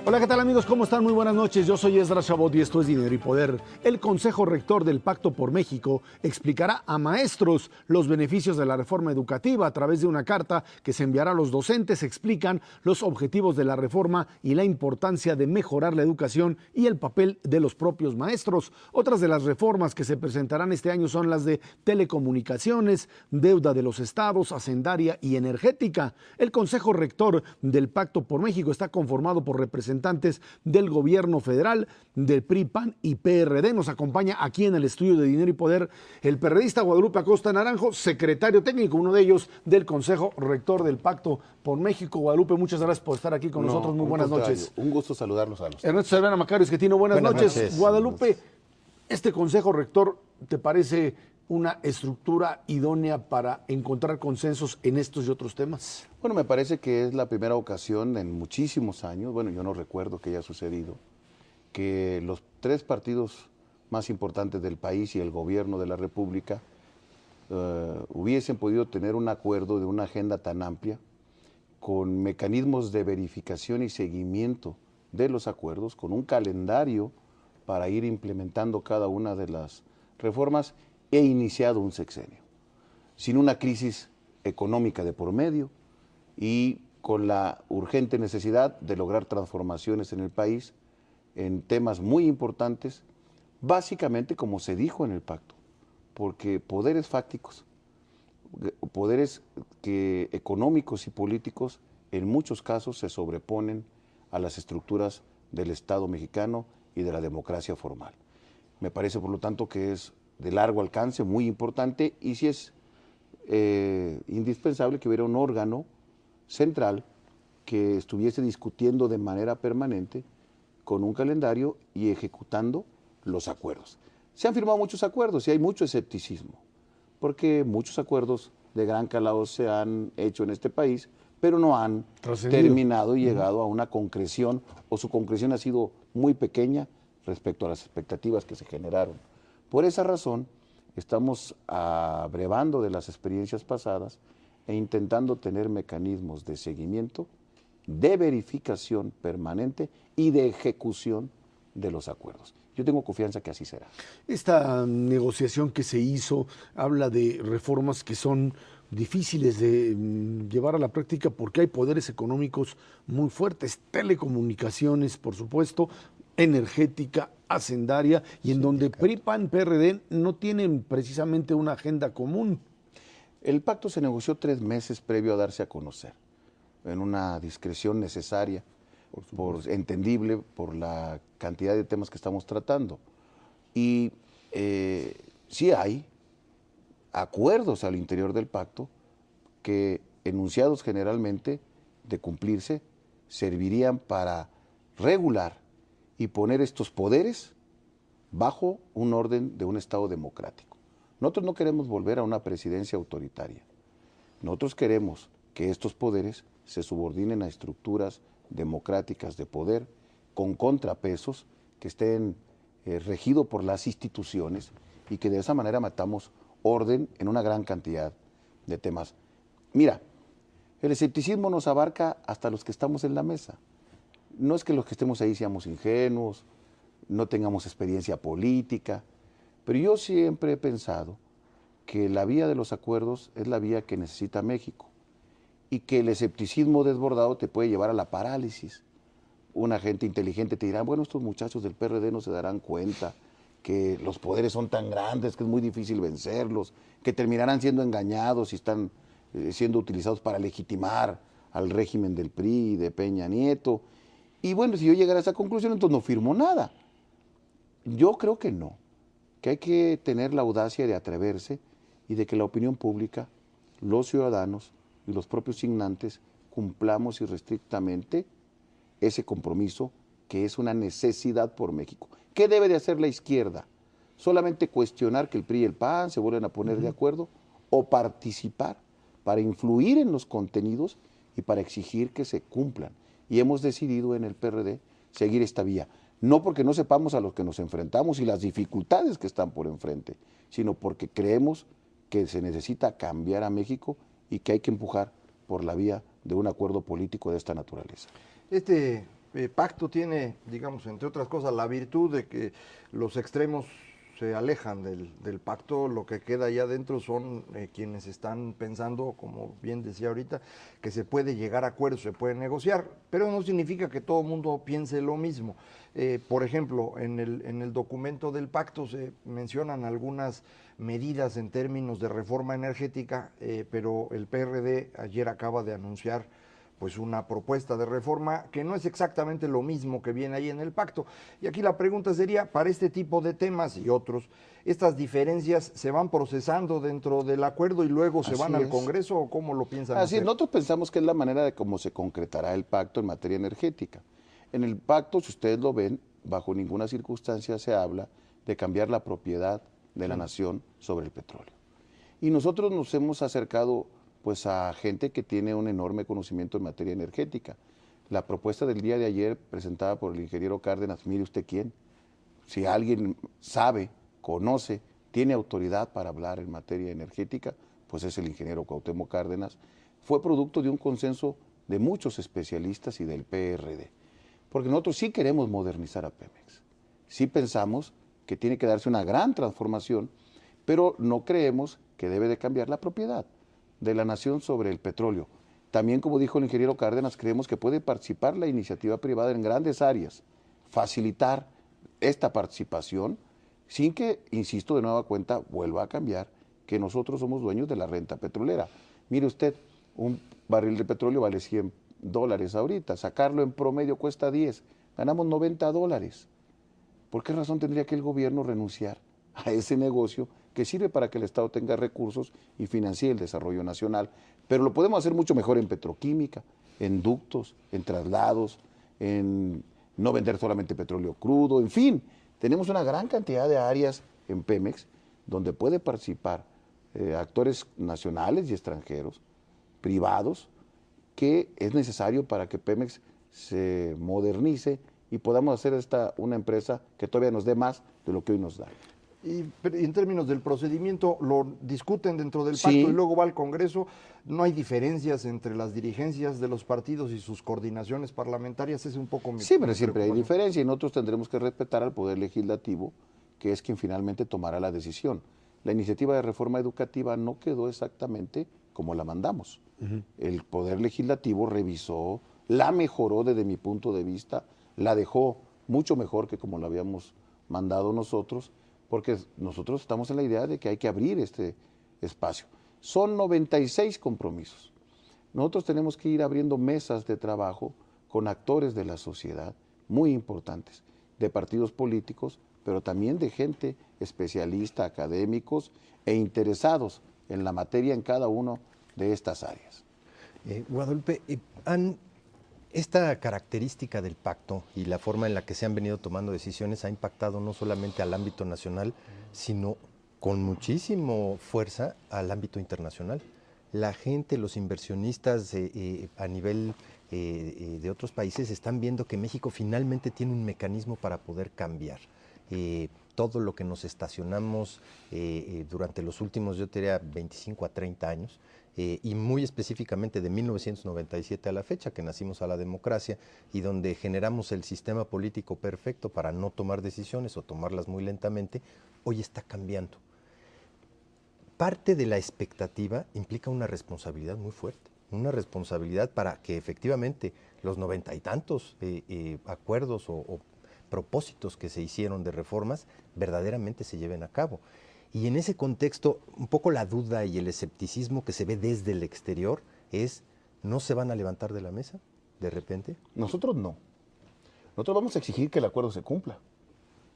Hola, ¿qué tal amigos? ¿Cómo están? Muy buenas noches. Yo soy Esdras Chabot y esto es Dinero y Poder. El Consejo Rector del Pacto por México explicará a maestros los beneficios de la reforma educativa. A través de una carta que se enviará a los docentes, explican los objetivos de la reforma y la importancia de mejorar la educación y el papel de los propios maestros. Otras de las reformas que se presentarán este año son las de telecomunicaciones, deuda de los estados, hacendaria y energética. El Consejo Rector del Pacto por México está conformado por representantes del gobierno federal, del PRI, PAN y PRD. Nos acompaña aquí en el estudio de Dinero y Poder el perredista Guadalupe Acosta Naranjo, secretario técnico, uno de ellos del Consejo Rector del Pacto por México. Guadalupe, muchas gracias por estar aquí con nosotros. Muy buenas noches. Un gusto saludarlos a los. Ernesto Cervera Macario Esquetino, buenas noches. Guadalupe, ¿este Consejo Rector te parece una estructura idónea para encontrar consensos en estos y otros temas? Bueno, me parece que es la primera ocasión en muchísimos años, bueno, yo no recuerdo que haya sucedido, que los tres partidos más importantes del país y el gobierno de la República hubiesen podido tener un acuerdo de una agenda tan amplia, con mecanismos de verificación y seguimiento de los acuerdos, con un calendario para ir implementando cada una de las reformas, e iniciado un sexenio, sin una crisis económica de por medio y con la urgente necesidad de lograr transformaciones en el país en temas muy importantes, básicamente como se dijo en el pacto, porque poderes fácticos, poderes económicos y políticos en muchos casos se sobreponen a las estructuras del Estado mexicano y de la democracia formal. Me parece, por lo tanto, que es de largo alcance, muy importante, y sí es indispensable que hubiera un órgano central que estuviese discutiendo de manera permanente con un calendario y ejecutando los acuerdos. Se han firmado muchos acuerdos y hay mucho escepticismo, porque muchos acuerdos de gran calado se han hecho en este país, pero no han terminado y llegado a una concreción, o su concreción ha sido muy pequeña respecto a las expectativas que se generaron. Por esa razón, estamos abrevando de las experiencias pasadas e intentando tener mecanismos de seguimiento, de verificación permanente y de ejecución de los acuerdos. Yo tengo confianza que así será. Esta negociación que se hizo habla de reformas que son difíciles de llevar a la práctica porque hay poderes económicos muy fuertes, telecomunicaciones, por supuesto, energética, hacendaria, y en donde PRI, PAN, PRD no tienen precisamente una agenda común. El pacto se negoció 3 meses previo a darse a conocer, en una discreción necesaria, entendible por la cantidad de temas que estamos tratando. Y sí hay acuerdos al interior del pacto que, enunciados generalmente de cumplirse, servirían para regular y poner estos poderes bajo un orden de un Estado democrático. Nosotros no queremos volver a una presidencia autoritaria. Nosotros queremos que estos poderes se subordinen a estructuras democráticas de poder con contrapesos que estén regidos por las instituciones y que de esa manera matamos orden en una gran cantidad de temas. Mira, el escepticismo nos abarca hasta los que estamos en la mesa. No es que los que estemos ahí seamos ingenuos, no tengamos experiencia política, pero yo siempre he pensado que la vía de los acuerdos es la vía que necesita México y que el escepticismo desbordado te puede llevar a la parálisis. Una gente inteligente te dirá, bueno, estos muchachos del PRD no se darán cuenta que los poderes son tan grandes que es muy difícil vencerlos, que terminarán siendo engañados y están siendo utilizados para legitimar al régimen del PRI y de Peña Nieto. Y bueno, si yo llegara a esa conclusión, entonces no firmo nada. Yo creo que no, que hay que tener la audacia de atreverse y de que la opinión pública, los ciudadanos y los propios signantes cumplamos irrestrictamente ese compromiso que es una necesidad por México. ¿Qué debe de hacer la izquierda? ¿Solamente cuestionar que el PRI y el PAN se vuelven a poner de acuerdo? ¿O participar para influir en los contenidos y para exigir que se cumplan? Y hemos decidido en el PRD seguir esta vía. No porque no sepamos a los que nos enfrentamos y las dificultades que están por enfrente, sino porque creemos que se necesita cambiar a México y que hay que empujar por la vía de un acuerdo político de esta naturaleza. Este pacto tiene, digamos, entre otras cosas, la virtud de que los extremos se alejan del pacto, lo que queda allá adentro son quienes están pensando, como bien decía ahorita, que se puede llegar a acuerdos, se puede negociar, pero no significa que todo el mundo piense lo mismo. Por ejemplo, en el documento del pacto se mencionan algunas medidas en términos de reforma energética, pero el PRD ayer acaba de anunciar pues una propuesta de reforma que no es exactamente lo mismo que viene ahí en el pacto. Y aquí la pregunta sería, para este tipo de temas y otros, ¿estas diferencias se van procesando dentro del acuerdo y luego se van al Congreso o cómo lo piensan Así es, hacer? nosotros pensamos que es la manera de cómo se concretará el pacto en materia energética. En el pacto, si ustedes lo ven, bajo ninguna circunstancia se habla de cambiar la propiedad de la nación sobre el petróleo. Y nosotros nos hemos acercado pues a gente que tiene un enorme conocimiento en materia energética. La propuesta del día de ayer presentada por el ingeniero Cárdenas, mire usted quién, si alguien sabe, conoce, tiene autoridad para hablar en materia energética, pues es el ingeniero Cuauhtémoc Cárdenas, fue producto de un consenso de muchos especialistas y del PRD. Porque nosotros sí queremos modernizar a Pemex, sí pensamos que tiene que darse una gran transformación, pero no creemos que debe de cambiar la propiedad de la nación sobre el petróleo. También, como dijo el ingeniero Cárdenas, creemos que puede participar la iniciativa privada en grandes áreas, facilitar esta participación sin que, insisto, de nueva cuenta, vuelva a cambiar que nosotros somos dueños de la renta petrolera. Mire usted, un barril de petróleo vale $100 ahorita, sacarlo en promedio cuesta 10, ganamos $90. ¿Por qué razón tendría que el gobierno renunciar a ese negocio que sirve para que el Estado tenga recursos y financie el desarrollo nacional? Pero lo podemos hacer mucho mejor en petroquímica, en ductos, en traslados, en no vender solamente petróleo crudo, en fin, tenemos una gran cantidad de áreas en Pemex donde puede participar actores nacionales y extranjeros, privados, que es necesario para que Pemex se modernice y podamos hacer esta una empresa que todavía nos dé más de lo que hoy nos da. Y en términos del procedimiento, lo discuten dentro del Sí. pacto y luego va al Congreso. ¿No hay diferencias entre las dirigencias de los partidos y sus coordinaciones parlamentarias? Es un poco mi Sí, pero siempre hay preocupación. diferencia y nosotros tendremos que respetar al Poder Legislativo, que es quien finalmente tomará la decisión. La iniciativa de reforma educativa no quedó exactamente como la mandamos. El Poder Legislativo revisó, la mejoró desde mi punto de vista, la dejó mucho mejor que como la habíamos mandado nosotros, porque nosotros estamos en la idea de que hay que abrir este espacio. Son 96 compromisos. Nosotros tenemos que ir abriendo mesas de trabajo con actores de la sociedad muy importantes, de partidos políticos, pero también de gente especialista, académicos e interesados en la materia en cada una de estas áreas. Guadalupe, esta característica del pacto y la forma en la que se han venido tomando decisiones ha impactado no solamente al ámbito nacional, sino con muchísima fuerza al ámbito internacional. La gente, los inversionistas a nivel de otros países están viendo que México finalmente tiene un mecanismo para poder cambiar. Todo lo que nos estacionamos durante los últimos, yo diría, 25 a 30 años, y muy específicamente de 1997 a la fecha, que nacimos a la democracia y donde generamos el sistema político perfecto para no tomar decisiones o tomarlas muy lentamente, hoy está cambiando. Parte de la expectativa implica una responsabilidad muy fuerte, una responsabilidad para que efectivamente los 90 y tantos acuerdos o propósitos que se hicieron de reformas verdaderamente se lleven a cabo. Y en ese contexto, un poco la duda y el escepticismo que se ve desde el exterior es, ¿no se van a levantar de la mesa de repente? Nosotros no. Nosotros vamos a exigir que el acuerdo se cumpla.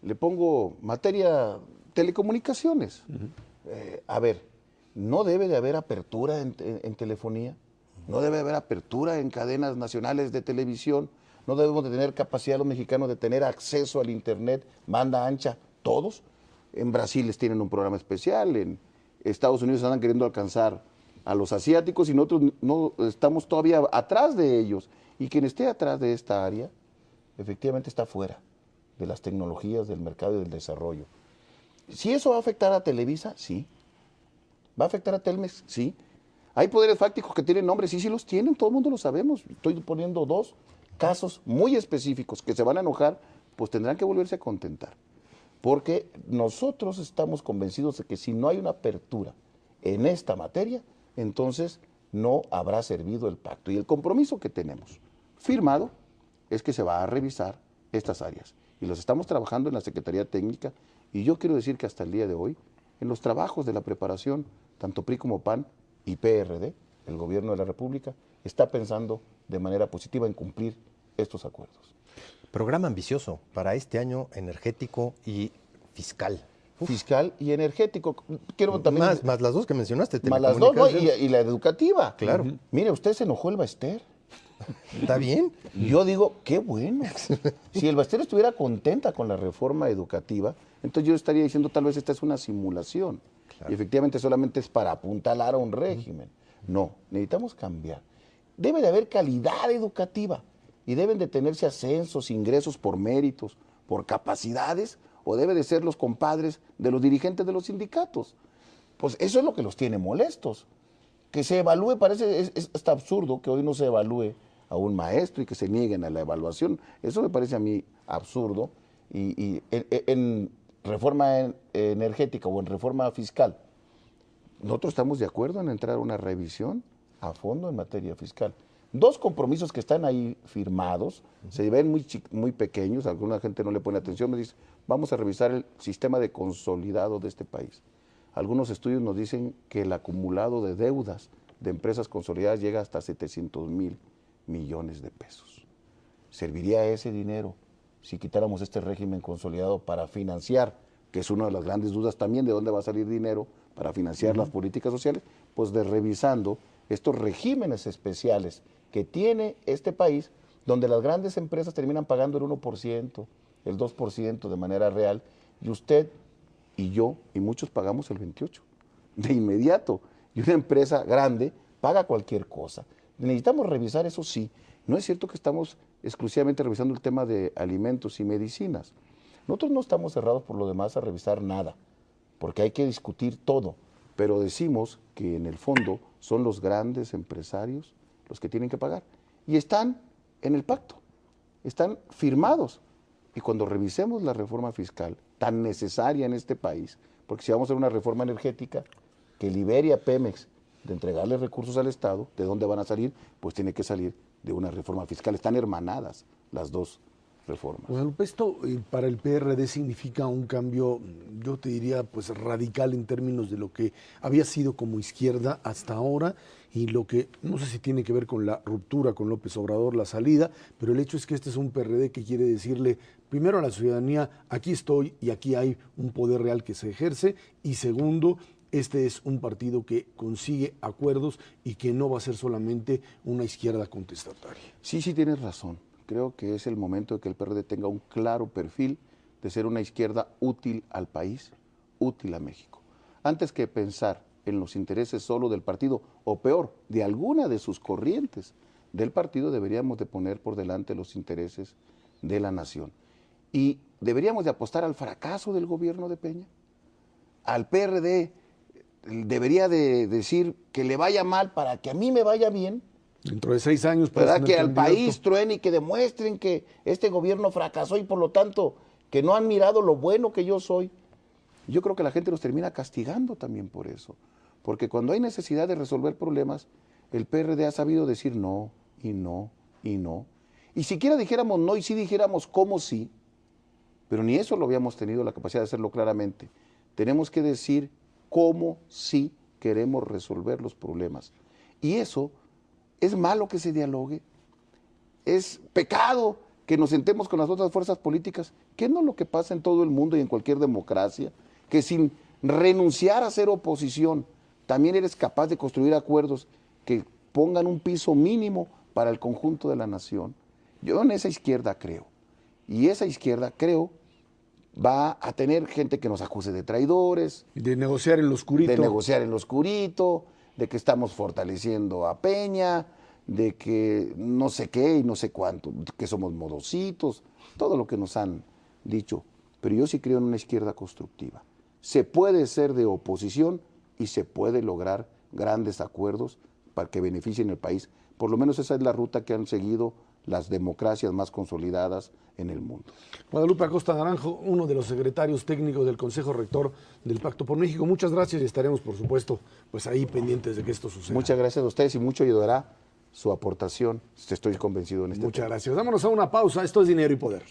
Le pongo materia telecomunicaciones. A ver, no debe de haber apertura en telefonía, no debe de haber apertura en cadenas nacionales de televisión, no debemos de tener capacidad los mexicanos de tener acceso al internet, banda ancha, todos. En Brasil les tienen un programa especial, en Estados Unidos están queriendo alcanzar a los asiáticos y nosotros no estamos todavía atrás de ellos. Y quien esté atrás de esta área, efectivamente está fuera de las tecnologías, del mercado y del desarrollo. ¿Si eso va a afectar a Televisa? Sí. ¿Va a afectar a Telmex? Sí. ¿Hay poderes fácticos que tienen nombres? Sí, sí los tienen, todo el mundo lo sabemos. Estoy poniendo dos casos muy específicos que se van a enojar, pues tendrán que volverse a contentar. Porque nosotros estamos convencidos de que si no hay una apertura en esta materia, entonces no habrá servido el pacto. Y el compromiso que tenemos firmado es que se va a revisar estas áreas. Y los estamos trabajando en la Secretaría Técnica. Y yo quiero decir que hasta el día de hoy, en los trabajos de la preparación, tanto PRI como PAN y PRD, el Gobierno de la República, está pensando de manera positiva en cumplir estos acuerdos. Programa ambicioso para este año energético y fiscal. Fiscal y energético. Quiero también... Más las dos que mencionaste. Más las dos, ¿no? Y la educativa. Claro. Mire, usted se enojó el Baester. ¿Está bien? Yo digo, qué bueno. Si el Baester estuviera contenta con la reforma educativa, entonces yo estaría diciendo tal vez esta es una simulación. Claro. Y efectivamente solamente es para apuntalar a un régimen. No, necesitamos cambiar. Debe de haber calidad educativa y deben de tenerse ascensos, ingresos por méritos, por capacidades, o debe de ser los compadres de los dirigentes de los sindicatos. Pues eso es lo que los tiene molestos. Que se evalúe, parece, es hasta absurdo que hoy no se evalúe a un maestro y que se nieguen a la evaluación. Eso me parece a mí absurdo. Y en reforma energética o en reforma fiscal, nosotros estamos de acuerdo en entrar a una revisión a fondo en materia fiscal. Dos compromisos que están ahí firmados, se ven muy pequeños, alguna gente no le pone atención, me dice, vamos a revisar el sistema de consolidado de este país. Algunos estudios nos dicen que el acumulado de deudas de empresas consolidadas llega hasta 700,000 millones de pesos. ¿Serviría ese dinero si quitáramos este régimen consolidado para financiar, que es una de las grandes dudas también de dónde va a salir dinero para financiar las políticas sociales? Pues de revisando estos regímenes especiales que tiene este país, donde las grandes empresas terminan pagando el 1%, el 2% de manera real, y usted y yo y muchos pagamos el 28% de inmediato. Y una empresa grande paga cualquier cosa. Necesitamos revisar eso, sí. No es cierto que estamos exclusivamente revisando el tema de alimentos y medicinas. Nosotros no estamos cerrados por lo demás a revisar nada, porque hay que discutir todo. Pero decimos que en el fondo son los grandes empresarios los que tienen que pagar. Y están en el pacto, están firmados. Y cuando revisemos la reforma fiscal, tan necesaria en este país, porque si vamos a hacer una reforma energética que libere a Pemex de entregarle recursos al Estado, ¿de dónde van a salir? Pues tiene que salir de una reforma fiscal. Están hermanadas las dos reformas. Bueno, esto para el PRD significa un cambio, yo te diría, pues radical en términos de lo que había sido como izquierda hasta ahora y lo que, no sé si tiene que ver con la ruptura con López Obrador, la salida, pero el hecho es que este es un PRD que quiere decirle, primero a la ciudadanía, aquí estoy y aquí hay un poder real que se ejerce, y segundo, este es un partido que consigue acuerdos y que no va a ser solamente una izquierda contestataria. Sí, tienes razón. Creo que es el momento de que el PRD tenga un claro perfil de ser una izquierda útil al país, útil a México. Antes que pensar en los intereses solo del partido, o peor, de alguna de sus corrientes del partido, deberíamos de poner por delante los intereses de la nación. Y deberíamos de apostar al fracaso del gobierno de Peña. Al PRD debería de decir que le vaya mal para que a mí me vaya bien. Dentro de 6 años, ¿verdad? Que al país truene y que demuestren que este gobierno fracasó y por lo tanto que no han mirado lo bueno que yo soy. Yo creo que la gente nos termina castigando también por eso. Porque cuando hay necesidad de resolver problemas, el PRD ha sabido decir no, y no, y no. Y siquiera dijéramos no y sí dijéramos cómo sí, pero ni eso lo habíamos tenido la capacidad de hacerlo claramente. Tenemos que decir cómo sí queremos resolver los problemas. Y eso es malo que se dialogue, es pecado que nos sentemos con las otras fuerzas políticas, que no es lo que pasa en todo el mundo y en cualquier democracia, que sin renunciar a ser oposición, también eres capaz de construir acuerdos que pongan un piso mínimo para el conjunto de la nación. Yo en esa izquierda creo, y esa izquierda creo va a tener gente que nos acuse de traidores. De negociar en lo oscurito. De negociar en lo oscurito, de que estamos fortaleciendo a Peña, de que no sé qué y no sé cuánto, que somos modositos, todo lo que nos han dicho. Pero yo sí creo en una izquierda constructiva. Se puede ser de oposición y se puede lograr grandes acuerdos para que beneficien el país. Por lo menos esa es la ruta que han seguido las democracias más consolidadas en el mundo. Guadalupe Acosta Naranjo, uno de los secretarios técnicos del Consejo Rector del Pacto por México. Muchas gracias y estaremos, por supuesto, pues ahí pendientes de que esto suceda. Muchas gracias a ustedes y mucho ayudará su aportación. Estoy convencido en este tema. Muchas gracias. Vámonos a una pausa. Esto es Dinero y Poder.